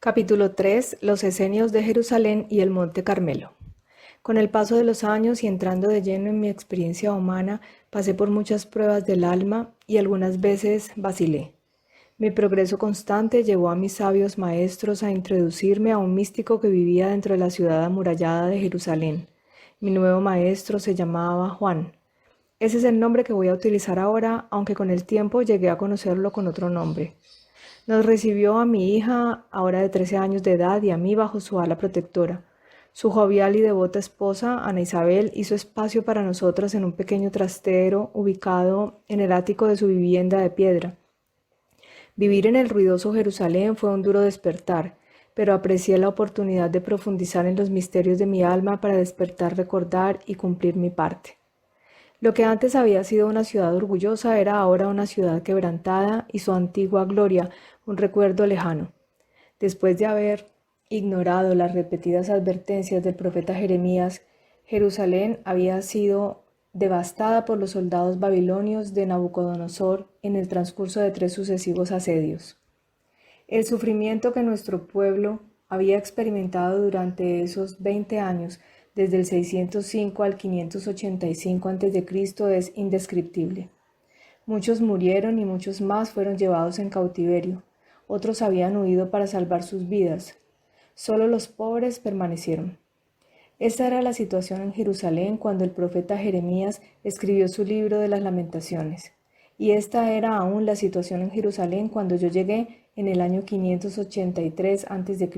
Capítulo 3. Los esenios de Jerusalén y el Monte Carmelo. Con el paso de los años y entrando de lleno en mi experiencia humana, pasé por muchas pruebas del alma y algunas veces vacilé. Mi progreso constante llevó a mis sabios maestros a introducirme a un místico que vivía dentro de la ciudad amurallada de Jerusalén. Mi nuevo maestro se llamaba Juan. Ese es el nombre que voy a utilizar ahora, aunque con el tiempo llegué a conocerlo con otro nombre. Nos recibió a mi hija, ahora de 13 años de edad, y a mí bajo su ala protectora. Su jovial y devota esposa, Ana Isabel, hizo espacio para nosotras en un pequeño trastero ubicado en el ático de su vivienda de piedra. Vivir en el ruidoso Jerusalén fue un duro despertar, pero aprecié la oportunidad de profundizar en los misterios de mi alma para despertar, recordar y cumplir mi parte. Lo que antes había sido una ciudad orgullosa era ahora una ciudad quebrantada y su antigua gloria un recuerdo lejano. Después de haber ignorado las repetidas advertencias del profeta Jeremías, Jerusalén había sido devastada por los soldados babilonios de Nabucodonosor en el transcurso de 3 sucesivos asedios. El sufrimiento que nuestro pueblo había experimentado durante esos 20 años, desde el 605 al 585 a.C., es indescriptible. Muchos murieron y muchos más fueron llevados en cautiverio. Otros habían huido para salvar sus vidas. Solo los pobres permanecieron. Esta era la situación en Jerusalén cuando el profeta Jeremías escribió su libro de las Lamentaciones. Y esta era aún la situación en Jerusalén cuando yo llegué en el año 583 a.C.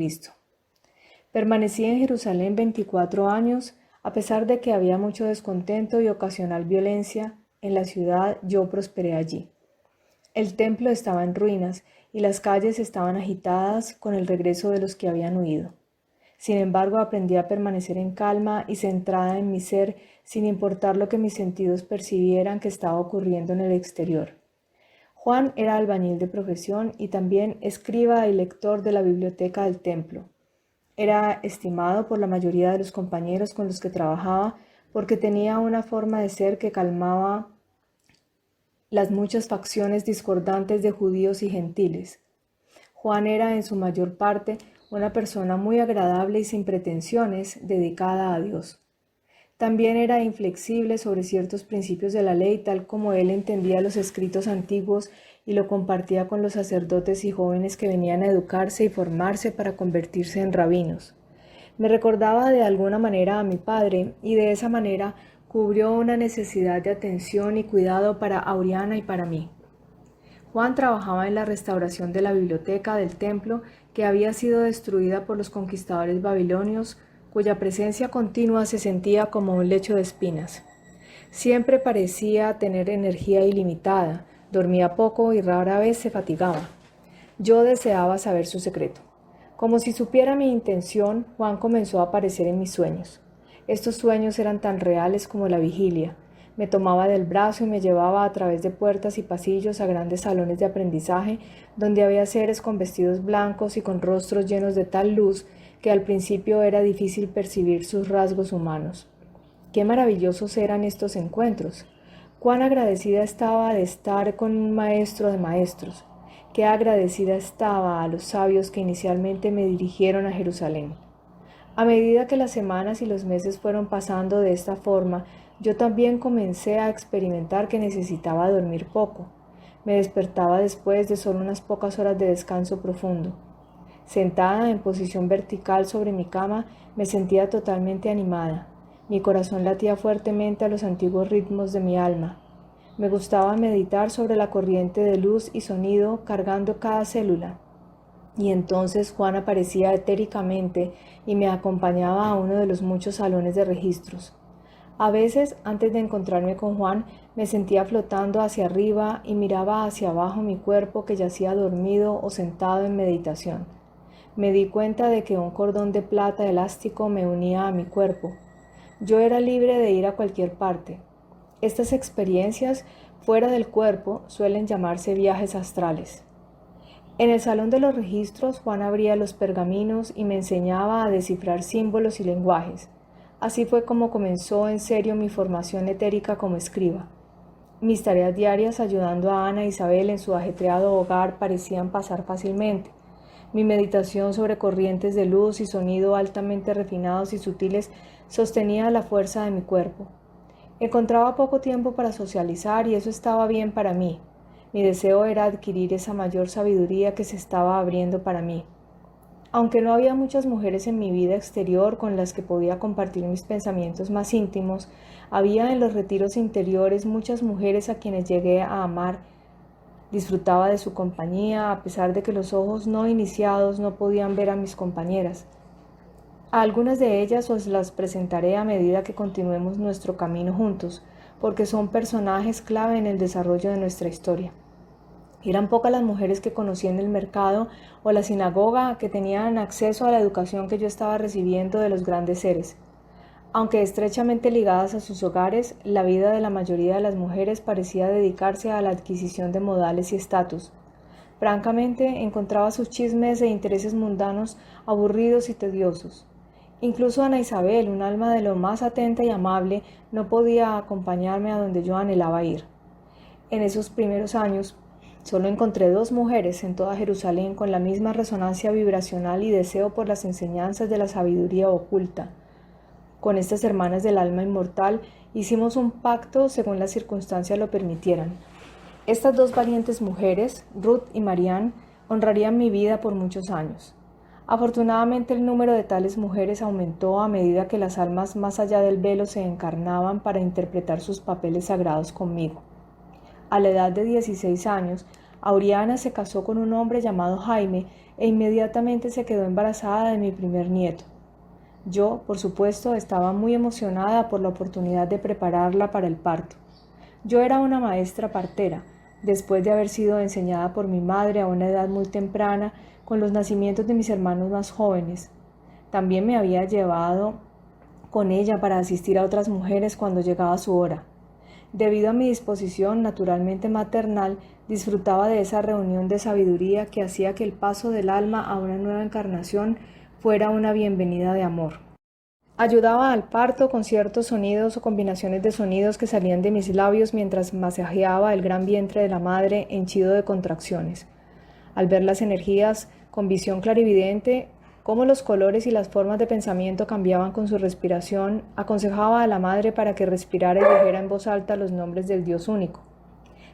Permanecí en Jerusalén 24 años, a pesar de que había mucho descontento y ocasional violencia en la ciudad. Yo prosperé allí. El templo estaba en ruinas y las calles estaban agitadas con el regreso de los que habían huido. Sin embargo, aprendí a permanecer en calma y centrada en mi ser, sin importar lo que mis sentidos percibieran que estaba ocurriendo en el exterior. Juan era albañil de profesión y también escriba y lector de la biblioteca del templo. Era estimado por la mayoría de los compañeros con los que trabajaba porque tenía una forma de ser que calmaba las muchas facciones discordantes de judíos y gentiles. Juan era en su mayor parte una persona muy agradable y sin pretensiones, dedicada a Dios. También era inflexible sobre ciertos principios de la ley, tal como él entendía los escritos antiguos y lo compartía con los sacerdotes y jóvenes que venían a educarse y formarse para convertirse en rabinos. Me recordaba de alguna manera a mi padre y de esa manera cubrió una necesidad de atención y cuidado para Auriana y para mí. Juan trabajaba en la restauración de la biblioteca del templo que había sido destruida por los conquistadores babilonios, cuya presencia continua se sentía como un lecho de espinas. Siempre parecía tener energía ilimitada, dormía poco y rara vez se fatigaba. Yo deseaba saber su secreto. Como si supiera mi intención, Juan comenzó a aparecer en mis sueños. Estos sueños eran tan reales como la vigilia. Me tomaba del brazo y me llevaba a través de puertas y pasillos a grandes salones de aprendizaje, donde había seres con vestidos blancos y con rostros llenos de tal luz que al principio era difícil percibir sus rasgos humanos. Qué maravillosos eran estos encuentros. Cuán agradecida estaba de estar con un maestro de maestros. Qué agradecida estaba a los sabios que inicialmente me dirigieron a Jerusalén. A medida que las semanas y los meses fueron pasando de esta forma, yo también comencé a experimentar que necesitaba dormir poco. Me despertaba después de solo unas pocas horas de descanso profundo. Sentada en posición vertical sobre mi cama, me sentía totalmente animada. Mi corazón latía fuertemente a los antiguos ritmos de mi alma. Me gustaba meditar sobre la corriente de luz y sonido cargando cada célula. Y entonces Juan aparecía etéricamente y me acompañaba a uno de los muchos salones de registros. A veces, antes de encontrarme con Juan, me sentía flotando hacia arriba y miraba hacia abajo mi cuerpo que yacía dormido o sentado en meditación. Me di cuenta de que un cordón de plata elástico me unía a mi cuerpo. Yo era libre de ir a cualquier parte. Estas experiencias fuera del cuerpo suelen llamarse viajes astrales. En el salón de los registros, Juan abría los pergaminos y me enseñaba a descifrar símbolos y lenguajes. Así fue como comenzó en serio mi formación etérica como escriba. Mis tareas diarias ayudando a Ana e Isabel en su ajetreado hogar parecían pasar fácilmente. Mi meditación sobre corrientes de luz y sonido altamente refinados y sutiles sostenía la fuerza de mi cuerpo. Encontraba poco tiempo para socializar y eso estaba bien para mí. Mi deseo era adquirir esa mayor sabiduría que se estaba abriendo para mí. Aunque no había muchas mujeres en mi vida exterior con las que podía compartir mis pensamientos más íntimos, había en los retiros interiores muchas mujeres a quienes llegué a amar. Disfrutaba de su compañía, a pesar de que los ojos no iniciados no podían ver a mis compañeras. A algunas de ellas os las presentaré a medida que continuemos nuestro camino juntos, porque son personajes clave en el desarrollo de nuestra historia. Eran pocas las mujeres que conocí en el mercado o la sinagoga que tenían acceso a la educación que yo estaba recibiendo de los grandes seres. Aunque estrechamente ligadas a sus hogares, la vida de la mayoría de las mujeres parecía dedicarse a la adquisición de modales y estatus. Francamente, encontraba sus chismes e intereses mundanos aburridos y tediosos. Incluso Ana Isabel, un alma de lo más atenta y amable, no podía acompañarme a donde yo anhelaba ir. En esos primeros años, solo encontré 2 mujeres en toda Jerusalén con la misma resonancia vibracional y deseo por las enseñanzas de la sabiduría oculta. Con estas hermanas del alma inmortal hicimos un pacto según las circunstancias lo permitieran. Estas 2 valientes mujeres, Ruth y Marianne, honrarían mi vida por muchos años. Afortunadamente el número de tales mujeres aumentó a medida que las almas más allá del velo se encarnaban para interpretar sus papeles sagrados conmigo. A la edad de 16 años, Auriana se casó con un hombre llamado Jaime e inmediatamente se quedó embarazada de mi primer nieto. Yo, por supuesto, estaba muy emocionada por la oportunidad de prepararla para el parto. Yo era una maestra partera, después de haber sido enseñada por mi madre a una edad muy temprana con los nacimientos de mis hermanos más jóvenes. También me había llevado con ella para asistir a otras mujeres cuando llegaba su hora. Debido a mi disposición naturalmente maternal, disfrutaba de esa reunión de sabiduría que hacía que el paso del alma a una nueva encarnación fuera una bienvenida de amor. Ayudaba al parto con ciertos sonidos o combinaciones de sonidos que salían de mis labios mientras masajeaba el gran vientre de la madre henchido de contracciones. Al ver las energías con visión clarividente, cómo los colores y las formas de pensamiento cambiaban con su respiración, aconsejaba a la madre para que respirara y dijera en voz alta los nombres del Dios único.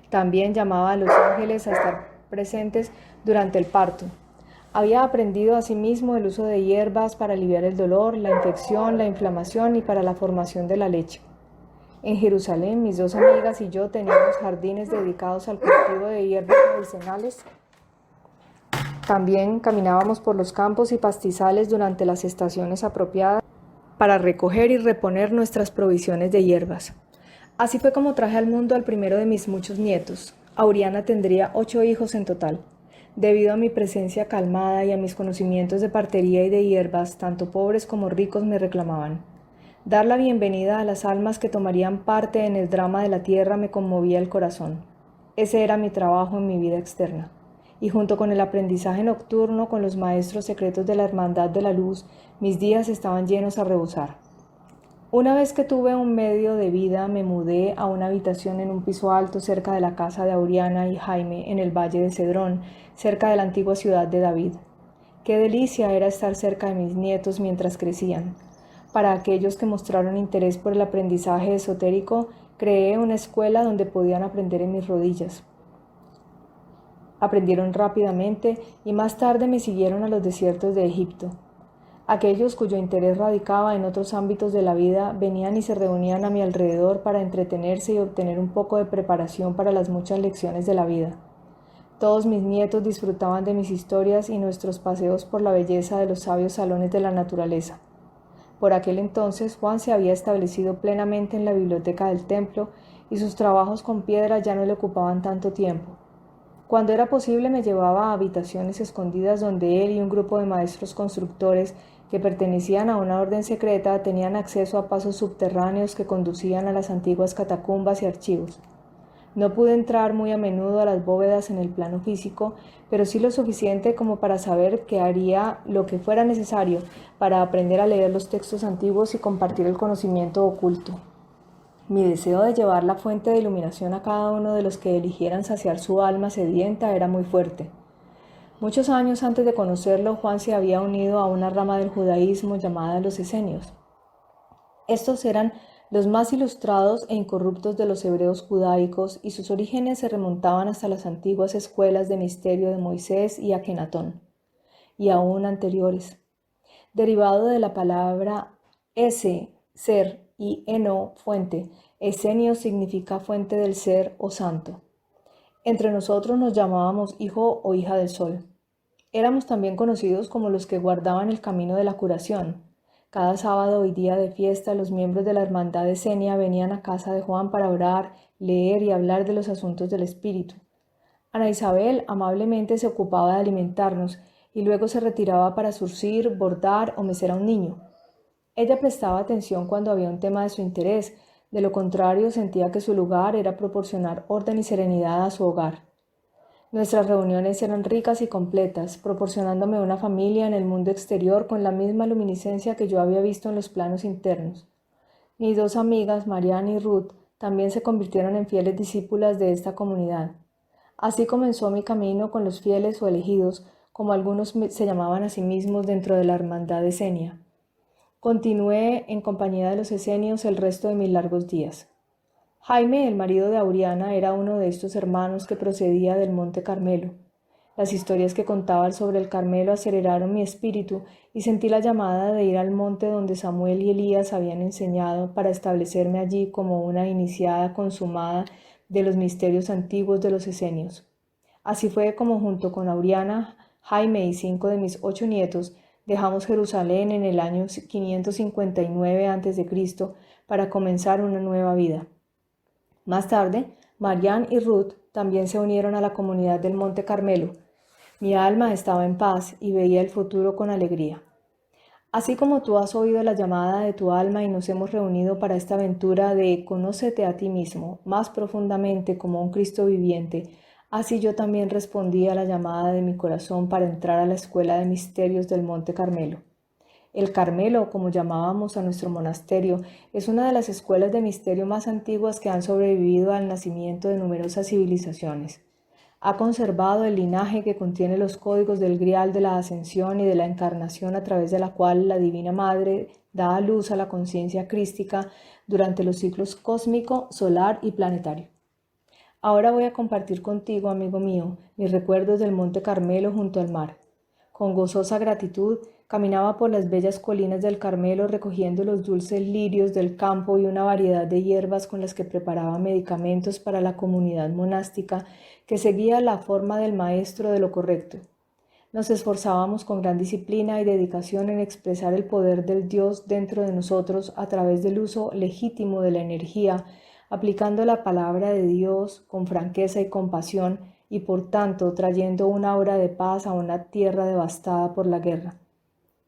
También llamaba a los ángeles a estar presentes durante el parto. Había aprendido asimismo el uso de hierbas para aliviar el dolor, la infección, la inflamación y para la formación de la leche. En Jerusalén, mis 2 amigas y yo teníamos jardines dedicados al cultivo de hierbas medicinales. También caminábamos por los campos y pastizales durante las estaciones apropiadas para recoger y reponer nuestras provisiones de hierbas. Así fue como traje al mundo al primero de mis muchos nietos. Auriana tendría 8 hijos en total. Debido a mi presencia calmada y a mis conocimientos de partería y de hierbas, tanto pobres como ricos me reclamaban. Dar la bienvenida a las almas que tomarían parte en el drama de la tierra me conmovía el corazón. Ese era mi trabajo en mi vida externa. Y junto con el aprendizaje nocturno con los maestros secretos de la Hermandad de la Luz, mis días estaban llenos a rebosar. Una vez que tuve un medio de vida, me mudé a una habitación en un piso alto cerca de la casa de Auriana y Jaime en el Valle de Cedrón, cerca de la antigua ciudad de David. Qué delicia era estar cerca de mis nietos mientras crecían. Para aquellos que mostraron interés por el aprendizaje esotérico, creé una escuela donde podían aprender en mis rodillas. Aprendieron rápidamente y más tarde me siguieron a los desiertos de Egipto. Aquellos cuyo interés radicaba en otros ámbitos de la vida venían y se reunían a mi alrededor para entretenerse y obtener un poco de preparación para las muchas lecciones de la vida. Todos mis nietos disfrutaban de mis historias y nuestros paseos por la belleza de los sabios salones de la naturaleza. Por aquel entonces Juan se había establecido plenamente en la biblioteca del templo y sus trabajos con piedra ya no le ocupaban tanto tiempo. Cuando era posible me llevaba a habitaciones escondidas donde él y un grupo de maestros constructores que pertenecían a una orden secreta tenían acceso a pasos subterráneos que conducían a las antiguas catacumbas y archivos. No pude entrar muy a menudo a las bóvedas en el plano físico, pero sí lo suficiente como para saber que haría lo que fuera necesario para aprender a leer los textos antiguos y compartir el conocimiento oculto. Mi deseo de llevar la fuente de iluminación a cada uno de los que eligieran saciar su alma sedienta era muy fuerte. Muchos años antes de conocerlo, Juan se había unido a una rama del judaísmo llamada los esenios. Estos eran los más ilustrados e incorruptos de los hebreos judaicos y sus orígenes se remontaban hasta las antiguas escuelas de misterio de Moisés y Akenatón, y aún anteriores. Derivado de la palabra ese, ser, y eno, fuente, esenio significa fuente del ser o santo. Entre nosotros nos llamábamos hijo o hija del sol. Éramos también conocidos como los que guardaban el camino de la curación. Cada sábado y día de fiesta los miembros de la hermandad esenia venían a casa de Juan para orar, leer y hablar de los asuntos del espíritu. Ana Isabel amablemente se ocupaba de alimentarnos y luego se retiraba para zurcir, bordar o mecer a un niño. Ella prestaba atención cuando había un tema de su interés, de lo contrario sentía que su lugar era proporcionar orden y serenidad a su hogar. Nuestras reuniones eran ricas y completas, proporcionándome una familia en el mundo exterior con la misma luminiscencia que yo había visto en los planos internos. Mis dos amigas, Marianne y Ruth, también se convirtieron en fieles discípulas de esta comunidad. Así comenzó mi camino con los fieles o elegidos, como algunos se llamaban a sí mismos dentro de la hermandad esenia. Continué en compañía de los esenios el resto de mis largos días. Jaime, el marido de Auriana, era uno de estos hermanos que procedía del Monte Carmelo. Las historias que contaban sobre el Carmelo aceleraron mi espíritu y sentí la llamada de ir al monte donde Samuel y Elías habían enseñado para establecerme allí como una iniciada consumada de los misterios antiguos de los esenios. Así fue como junto con Auriana, Jaime y 5 de mis 8 nietos dejamos Jerusalén en el año 559 a.C. para comenzar una nueva vida. Más tarde, Marianne y Ruth también se unieron a la comunidad del Monte Carmelo. Mi alma estaba en paz y veía el futuro con alegría. Así como tú has oído la llamada de tu alma y nos hemos reunido para esta aventura de conócete a ti mismo más profundamente como un Cristo viviente, así yo también respondí a la llamada de mi corazón para entrar a la escuela de misterios del Monte Carmelo. El Carmelo, como llamábamos a nuestro monasterio, es una de las escuelas de misterio más antiguas que han sobrevivido al nacimiento de numerosas civilizaciones. Ha conservado el linaje que contiene los códigos del grial de la ascensión y de la encarnación a través de la cual la Divina Madre da a luz a la conciencia crística durante los ciclos cósmico, solar y planetario. Ahora voy a compartir contigo, amigo mío, mis recuerdos del Monte Carmelo junto al mar. Con gozosa gratitud, caminaba por las bellas colinas del Carmelo recogiendo los dulces lirios del campo y una variedad de hierbas con las que preparaba medicamentos para la comunidad monástica que seguía la forma del maestro de lo correcto. Nos esforzábamos con gran disciplina y dedicación en expresar el poder del Dios dentro de nosotros a través del uso legítimo de la energía, aplicando la palabra de Dios con franqueza y compasión y por tanto trayendo una obra de paz a una tierra devastada por la guerra.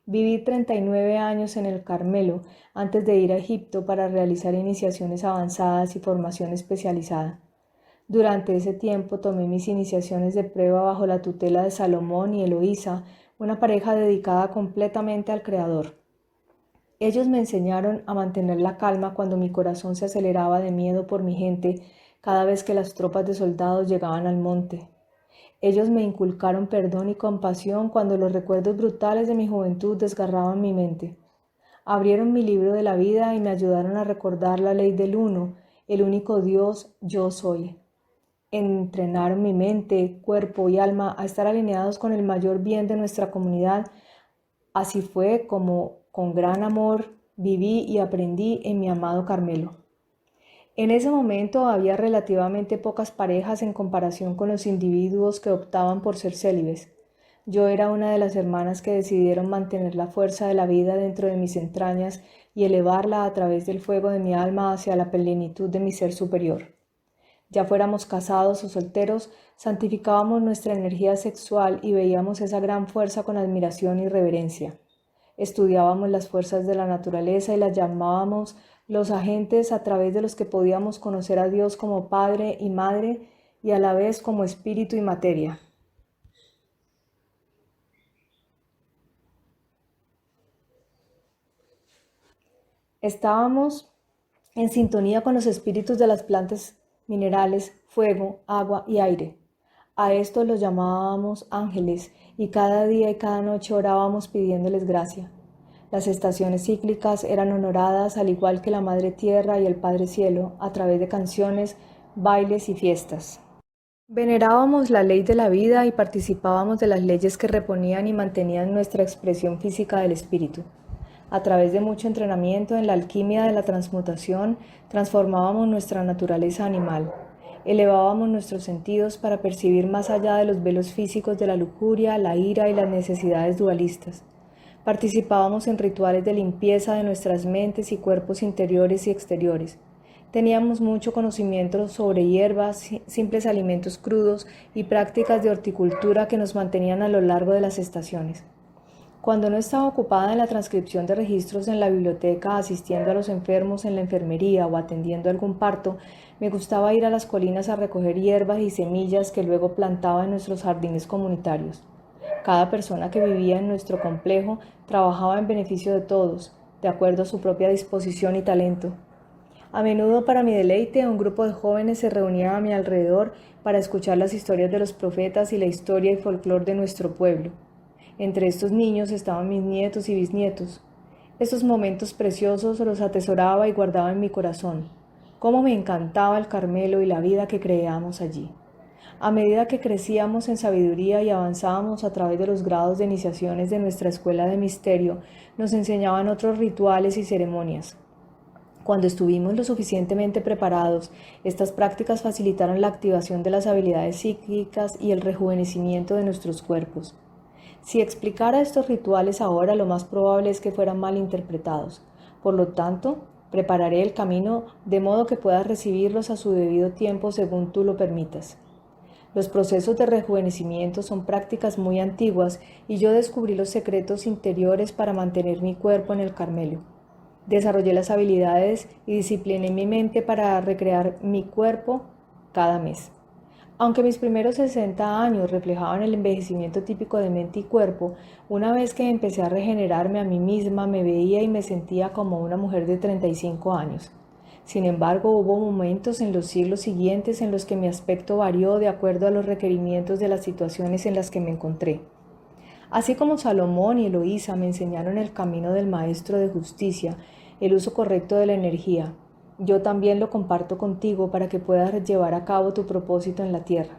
Viví 39 años en el Carmelo antes de ir a Egipto para realizar iniciaciones avanzadas y formación especializada. Durante ese tiempo tomé mis iniciaciones de prueba bajo la tutela de Salomón y Eloísa, una pareja dedicada completamente al Creador. Ellos me enseñaron a mantener la calma cuando mi corazón se aceleraba de miedo por mi gente cada vez que las tropas de soldados llegaban al monte. Ellos me inculcaron perdón y compasión cuando los recuerdos brutales de mi juventud desgarraban mi mente. Abrieron mi libro de la vida y me ayudaron a recordar la ley del uno, el único Dios, yo soy. Entrenaron mi mente, cuerpo y alma a estar alineados con el mayor bien de nuestra comunidad. Así fue como, con gran amor, viví y aprendí en mi amado Carmelo. En ese momento había relativamente pocas parejas en comparación con los individuos que optaban por ser célibes. Yo era una de las hermanas que decidieron mantener la fuerza de la vida dentro de mis entrañas y elevarla a través del fuego de mi alma hacia la plenitud de mi ser superior. Ya fuéramos casados o solteros, santificábamos nuestra energía sexual y veíamos esa gran fuerza con admiración y reverencia. Estudiábamos las fuerzas de la naturaleza y las llamábamos los agentes a través de los que podíamos conocer a Dios como Padre y Madre y a la vez como Espíritu y materia. Estábamos en sintonía con los espíritus de las plantas, minerales, fuego, agua y aire. A estos los llamábamos ángeles y cada día y cada noche orábamos pidiéndoles gracia. Las estaciones cíclicas eran honoradas al igual que la Madre Tierra y el Padre Cielo a través de canciones, bailes y fiestas. Venerábamos la ley de la vida y participábamos de las leyes que reponían y mantenían nuestra expresión física del espíritu. A través de mucho entrenamiento en la alquimia de la transmutación, transformábamos nuestra naturaleza animal. Elevábamos nuestros sentidos para percibir más allá de los velos físicos de la lujuria, la ira y las necesidades dualistas. Participábamos en rituales de limpieza de nuestras mentes y cuerpos interiores y exteriores. Teníamos mucho conocimiento sobre hierbas, simples alimentos crudos y prácticas de horticultura que nos mantenían a lo largo de las estaciones. Cuando no estaba ocupada en la transcripción de registros en la biblioteca, asistiendo a los enfermos en la enfermería o atendiendo algún parto, me gustaba ir a las colinas a recoger hierbas y semillas que luego plantaba en nuestros jardines comunitarios. Cada persona que vivía en nuestro complejo trabajaba en beneficio de todos, de acuerdo a su propia disposición y talento. A menudo, para mi deleite, un grupo de jóvenes se reunía a mi alrededor para escuchar las historias de los profetas y la historia y folclore de nuestro pueblo. Entre estos niños estaban mis nietos y bisnietos. Estos momentos preciosos los atesoraba y guardaba en mi corazón. Cómo me encantaba el Carmelo y la vida que creábamos allí. A medida que crecíamos en sabiduría y avanzábamos a través de los grados de iniciaciones de nuestra escuela de misterio, nos enseñaban otros rituales y ceremonias. Cuando estuvimos lo suficientemente preparados, estas prácticas facilitaron la activación de las habilidades psíquicas y el rejuvenecimiento de nuestros cuerpos. Si explicara estos rituales ahora, lo más probable es que fueran mal interpretados. Por lo tanto, prepararé el camino de modo que puedas recibirlos a su debido tiempo según tú lo permitas. Los procesos de rejuvenecimiento son prácticas muy antiguas y yo descubrí los secretos interiores para mantener mi cuerpo en el Carmelo. Desarrollé las habilidades y discipliné mi mente para recrear mi cuerpo cada mes. Aunque mis primeros 60 años reflejaban el envejecimiento típico de mente y cuerpo, una vez que empecé a regenerarme a mí misma, me veía y me sentía como una mujer de 35 años. Sin embargo, hubo momentos en los siglos siguientes en los que mi aspecto varió de acuerdo a los requerimientos de las situaciones en las que me encontré. Así como Salomón y Eloísa me enseñaron el camino del Maestro de Justicia, el uso correcto de la energía, yo también lo comparto contigo para que puedas llevar a cabo tu propósito en la tierra.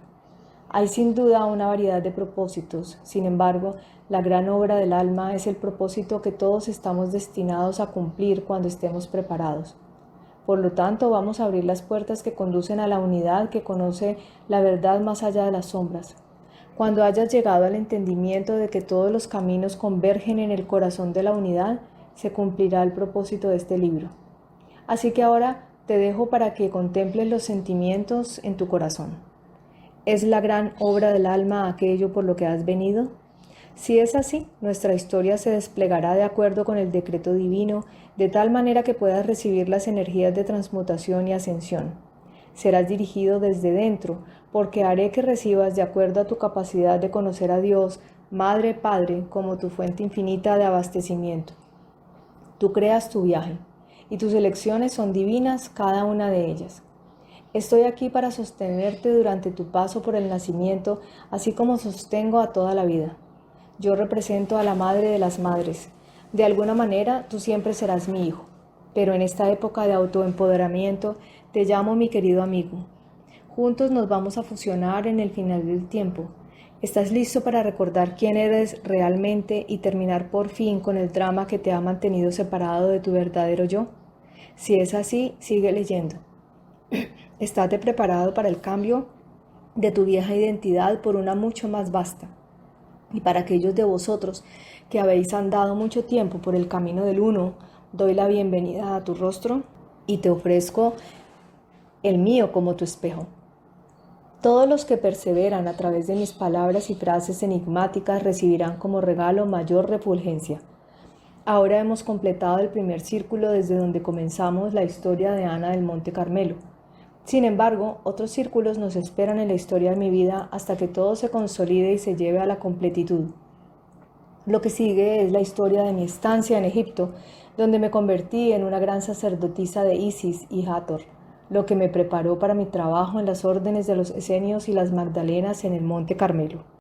Hay sin duda una variedad de propósitos, sin embargo, la gran obra del alma es el propósito que todos estamos destinados a cumplir cuando estemos preparados. Por lo tanto, vamos a abrir las puertas que conducen a la unidad que conoce la verdad más allá de las sombras. Cuando hayas llegado al entendimiento de que todos los caminos convergen en el corazón de la unidad, se cumplirá el propósito de este libro. Así que ahora te dejo para que contemples los sentimientos en tu corazón. ¿Es la gran obra del alma aquello por lo que has venido? Si es así, nuestra historia se desplegará de acuerdo con el decreto divino, de tal manera que puedas recibir las energías de transmutación y ascensión. Serás dirigido desde dentro, porque haré que recibas de acuerdo a tu capacidad de conocer a Dios, Madre, Padre, como tu fuente infinita de abastecimiento. Tú creas tu viaje, y tus elecciones son divinas, cada una de ellas. Estoy aquí para sostenerte durante tu paso por el nacimiento, así como sostengo a toda la vida. Yo represento a la Madre de las Madres. De alguna manera, tú siempre serás mi hijo, pero en esta época de autoempoderamiento, te llamo mi querido amigo. Juntos nos vamos a fusionar en el final del tiempo. ¿Estás listo para recordar quién eres realmente y terminar por fin con el drama que te ha mantenido separado de tu verdadero yo? Si es así, sigue leyendo. Estate preparado para el cambio de tu vieja identidad por una mucho más vasta. Y para aquellos de vosotros que habéis andado mucho tiempo por el camino del uno, doy la bienvenida a tu rostro y te ofrezco el mío como tu espejo. Todos los que perseveran a través de mis palabras y frases enigmáticas recibirán como regalo mayor refulgencia. Ahora hemos completado el primer círculo desde donde comenzamos la historia de Ana del Monte Carmelo. Sin embargo, otros círculos nos esperan en la historia de mi vida hasta que todo se consolide y se lleve a la completitud. Lo que sigue es la historia de mi estancia en Egipto, donde me convertí en una gran sacerdotisa de Isis y Hathor, lo que me preparó para mi trabajo en las órdenes de los esenios y las Magdalenas en el Monte Carmelo.